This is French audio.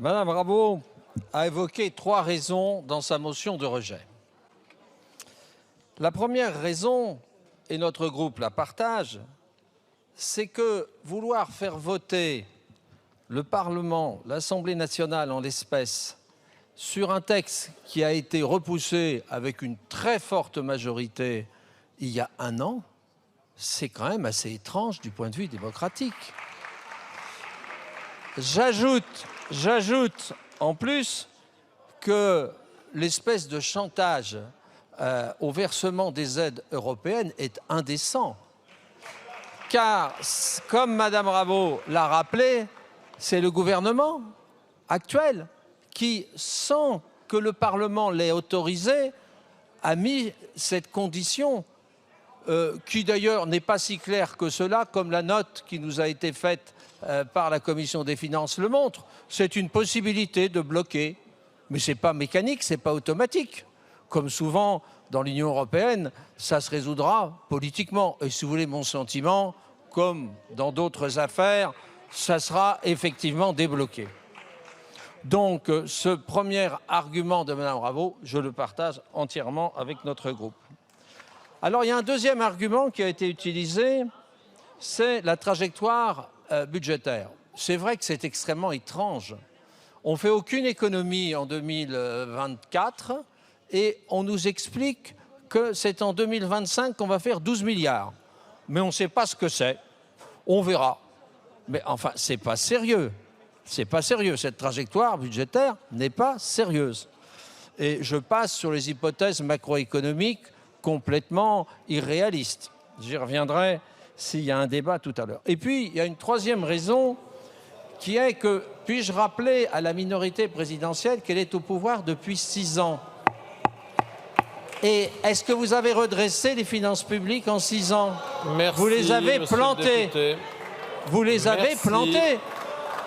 Madame Rabault a évoqué 3 raisons dans sa motion de rejet. La première raison, et notre groupe la partage, c'est que vouloir faire voter le Parlement, l'Assemblée nationale en l'espèce, sur un texte qui a été repoussé avec une très forte majorité il y a 1 an, c'est quand même assez étrange du point de vue démocratique. J'ajoute en plus que l'espèce de chantage au versement des aides européennes est indécent. Car, comme Madame Rabault l'a rappelé, c'est le gouvernement actuel qui, sans que le Parlement l'ait autorisé, a mis cette condition qui d'ailleurs n'est pas si claire que cela, comme la note qui nous a été faite par la Commission des finances le montre. C'est une possibilité de bloquer, mais ce n'est pas mécanique, ce n'est pas automatique. Comme souvent dans l'Union européenne, ça se résoudra politiquement. Et si vous voulez mon sentiment, comme dans d'autres affaires, ça sera effectivement débloqué. Donc ce premier argument de Mme Rabault, je le partage entièrement avec notre groupe. Alors il y a un deuxième argument qui a été utilisé, c'est la trajectoire budgétaire. C'est vrai que c'est extrêmement étrange. On ne fait aucune économie en 2024 et on nous explique que c'est en 2025 qu'on va faire 12 milliards. Mais on ne sait pas ce que c'est. On verra. Mais enfin, c'est pas sérieux. C'est pas sérieux. Cette trajectoire budgétaire n'est pas sérieuse. Et je passe sur les hypothèses macroéconomiques complètement irréalistes. J'y reviendrai s'il y a un débat tout à l'heure. Et puis, il y a une troisième raison qui est que, puis-je rappeler à la minorité présidentielle qu'elle est au pouvoir depuis 6 ans. Et est-ce que vous avez redressé les finances publiques en 6 ans? Merci, vous les avez plantées. Vous les avez plantées.